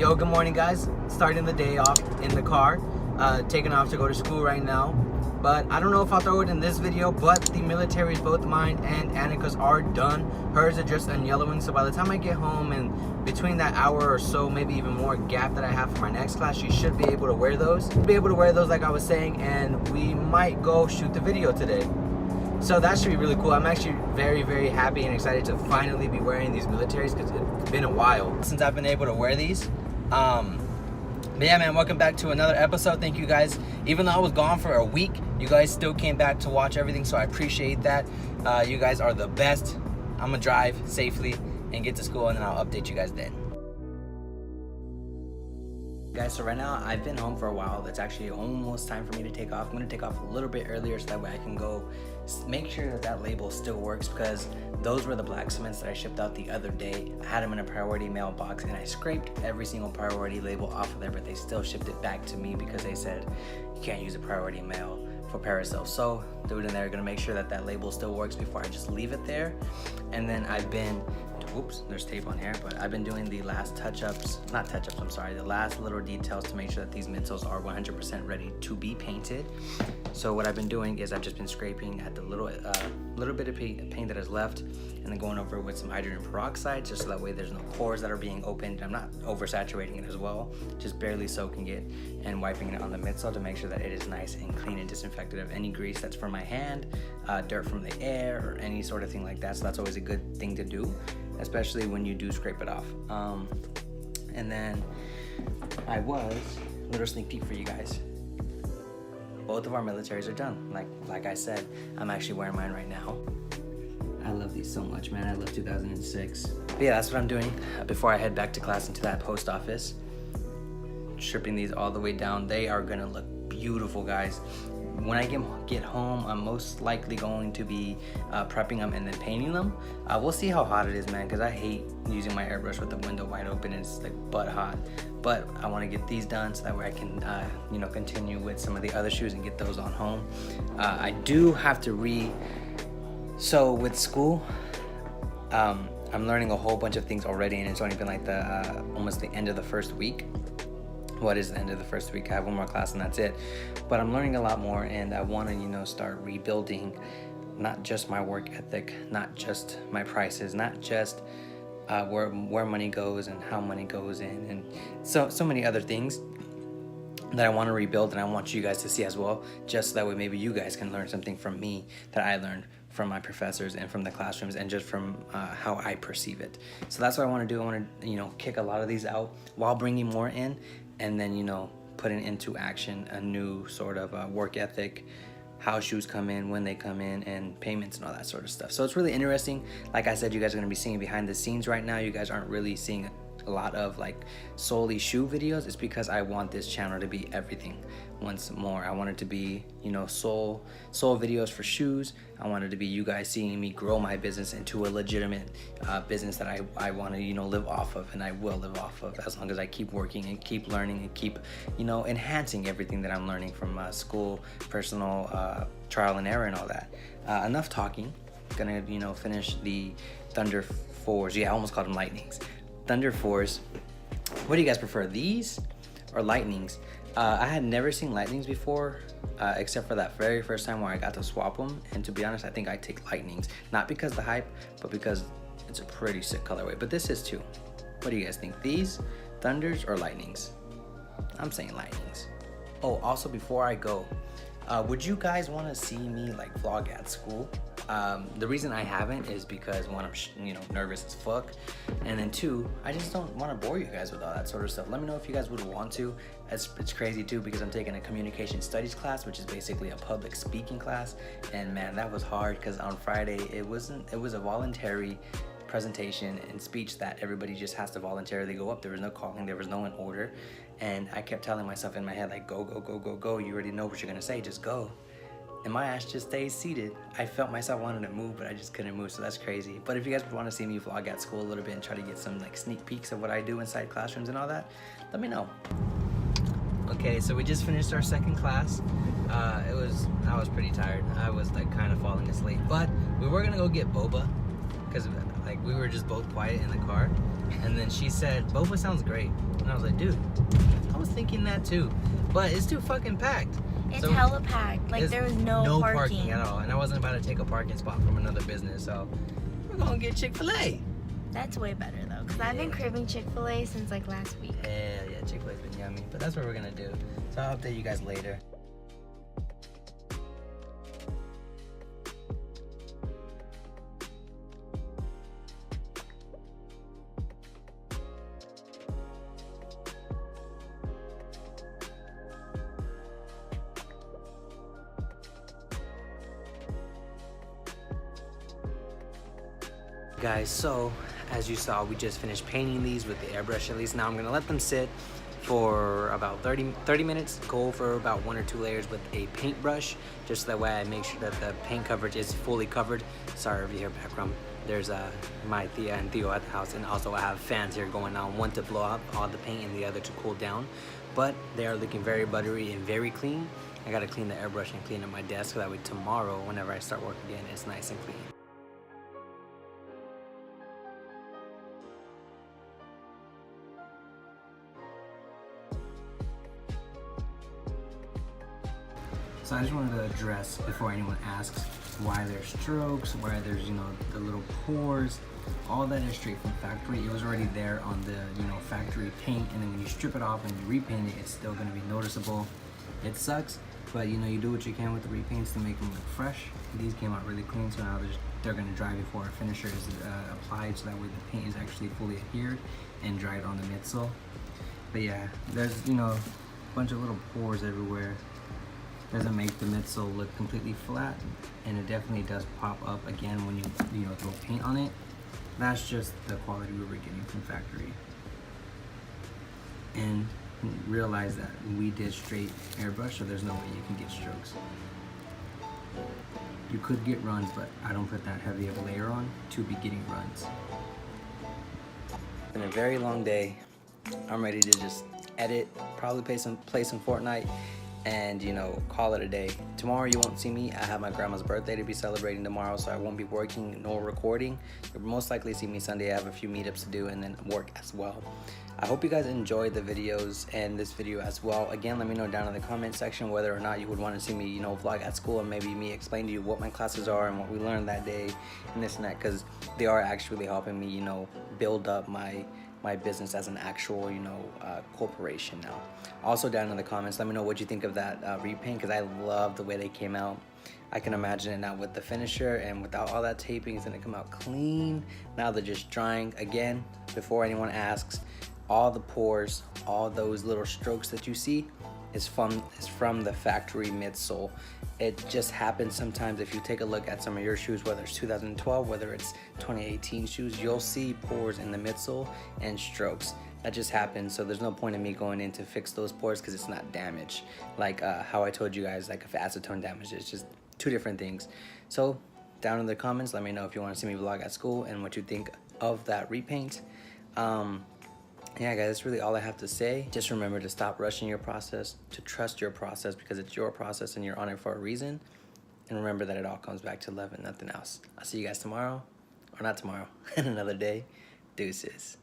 Yo, good morning guys. Starting the day off in the car, taking off to go to school right now. But I don't know if I'll throw it in this video, but the militaries, both mine and Annika's, are done. Hers are just unyellowing, so by the time I get home and between that hour or so, maybe even more gap that I have for my next class, she should be able to wear those. Like I was saying, and we might go shoot the video today. So that should be really cool. I'm actually very, very happy and excited to finally be wearing these militaries because it's been a while since I've been able to wear these. But yeah, man, welcome back to another episode. Thank you guys. Even though I was gone for a week, you guys still came back to watch everything, so I appreciate that. You guys are the best. I'm gonna drive safely and get to school, and then I'll update you guys then. Guys, so right now I've been home for a while. It's actually almost time for me to take off. I'm gonna take off a little bit earlier so that way I can go make sure that that label still works, because those were the black cements that I shipped out the other day. I had them in a priority mailbox and I scraped every single priority label off of there, but they still shipped it back to me because they said you can't use a priority mail for Paracel. So do it in there, gonna make sure that that label still works before I just leave it there. And then I've been, oops, there's tape on here, but I've been doing the last the last little details to make sure that these midsoles are 100% ready to be painted. So what I've been doing is I've just been scraping at the little bit of paint that is left, and then going over it with some hydrogen peroxide, just so that way there's no pores that are being opened. I'm not oversaturating it as well, just barely soaking it and wiping it on the midsole to make sure that it is nice and clean and disinfected of any grease that's from my hand, dirt from the air, or any sort of thing like that. So that's always a good thing to do, especially when you do scrape it off. And then little sneak peek for you guys. Both of our militaries are done. Like I said, I'm actually wearing mine right now. I love these so much, man. I love 2006. But yeah, that's what I'm doing before I head back to class into that post office. Stripping these all the way down. They are gonna look beautiful, guys. When I get home, I'm most likely going to be prepping them and then painting them. We'll see how hot it is, man, because I hate using my airbrush with the window wide open. It's like butt hot. But I want to get these done so that way I can, continue with some of the other shoes and get those on home. I do have to so with school, I'm learning a whole bunch of things already, and it's only been like almost the end of the first week. What is the end of the first week? I have one more class and that's it. But I'm learning a lot more, and I want to, start rebuilding not just my work ethic, not just my prices, not just where money goes and how money goes in, and so many other things that I want to rebuild, and I want you guys to see as well, just so that way maybe you guys can learn something from me that I learned from my professors and from the classrooms, and just from how I perceive it. So that's what I want to do. I want to kick a lot of these out while bringing more in, and then putting into action a new sort of work ethic, how shoes come in, when they come in, and payments and all that sort of stuff. So it's really interesting. Like I said, you guys are going to be seeing behind the scenes right now. You guys aren't really seeing a lot of solely shoe videos. It's because I want this channel to be everything. Once more, I want it to be sole videos for shoes. I want it to be you guys seeing me grow my business into a legitimate business that I want to live off of, and I will live off of as long as I keep working and keep learning and keep enhancing everything that I'm learning from school, personal trial and error and all that. Enough talking. Gonna finish the Thunder 4s. Yeah, I almost called them Lightnings. Thunder 4s. What do you guys prefer, these or Lightnings? I had never seen Lightnings before, except for that very first time where I got to swap them. And to be honest, I think I take Lightnings, not because of the hype, but because it's a pretty sick colorway. But this is too. What do you guys think? These Thunders or Lightnings? I'm saying Lightnings. Oh, also before I go, would you guys want to see me vlog at school? The reason I haven't is because one, I'm nervous as fuck, and then two, I just don't want to bore you guys with all that sort of stuff. Let me know if you guys would want to. It's crazy too, because I'm taking a communication studies class, which is basically a public speaking class, and man, that was hard, because on Friday it was a voluntary presentation and speech that everybody just has to voluntarily go up. There was no calling, there was no one order, and I kept telling myself in my head go, go, go, go, go. You already know what you're gonna say, just go. And my ass just stays seated. I felt myself wanting to move, but I just couldn't move, so that's crazy. But if you guys want to see me vlog at school a little bit and try to get some sneak peeks of what I do inside classrooms and all that, let me know. Okay, so we just finished our second class. I was pretty tired. I was kind of falling asleep, but we were gonna go get boba, because we were just both quiet in the car. And then she said, boba sounds great. And I was like, dude, I was thinking that too. But it's too fucking packed. It's hella packed. Like, there was no parking at all. And I wasn't about to take a parking spot from another business. So we're going to get Chick-fil-A. That's way better, though. Because I've been craving Chick-fil-A since, like, last week. Yeah, Chick-fil-A's been yummy. But that's what we're going to do. So I'll update you guys later. Guys, so as you saw, we just finished painting these with the airbrush at least. Now I'm gonna let them sit for about 30 minutes, go over about 1 or 2 layers with a paintbrush, just that way I make sure that the paint coverage is fully covered. Sorry if you hear background. There's my Thea and Theo at the house, and also I have fans here going on, one to blow up all the paint and the other to cool down. But they are looking very buttery and very clean. I gotta clean the airbrush and clean up my desk so that way tomorrow, whenever I start work again, it's nice and clean. So I just wanted to address, before anyone asks, why there's strokes, why there's, you know, the little pores. All that is straight from factory. It was already there on the, you know, factory paint, and then when you strip it off and you repaint it, it's still gonna be noticeable. It sucks, but you know, you do what you can with the repaints to make them look fresh. These came out really clean, so now they're gonna dry before a finisher is applied, so that way the paint is actually fully adhered and dried on the midsole. But yeah, there's, you know, a bunch of little pores everywhere. Doesn't make the midsole look completely flat, and it definitely does pop up again when you know, throw paint on it. That's just the quality we were getting from factory. And realize that we did straight airbrush, so there's no way you can get strokes. You could get runs, but I don't put that heavy of a layer on to be getting runs. It's been a very long day. I'm ready to just edit, probably play some Fortnite, and you know, call it a day. Tomorrow you won't see me. I have my grandma's birthday to be celebrating tomorrow, so I won't be working nor recording. You'll most likely see me Sunday. I have a few meetups to do and then work as well. I hope you guys enjoyed the videos and this video as well. Again, let me know down in the comment section whether or not you would want to see me, you know, vlog at school, and maybe me explain to you what my classes are and what we learned that day and this and that, because they are actually helping me, you know, build up my business as an actual, you know, corporation now. Also down in the comments, let me know what you think of that repaint, because I love the way they came out. I can imagine it now with the finisher and without all that taping. It's gonna come out clean. Now they're just drying. Again, before anyone asks, all the pores, all those little strokes that you see is from the factory midsole. It just happens sometimes. If you take a look at some of your shoes, whether it's 2012, whether it's 2018 shoes, you'll see pores in the midsole and strokes. That just happens, so there's no point in me going in to fix those pores because it's not damage. Like how I told you guys, like if acetone damage, it's just two different things. So down in the comments, let me know if you want to see me vlog at school and what you think of that repaint. Yeah guys, that's really all I have to say. Just remember to stop rushing your process, to trust your process, because it's your process and you're on it for a reason. And remember that it all comes back to love and nothing else. I'll see you guys tomorrow, or not tomorrow, another day. Deuces.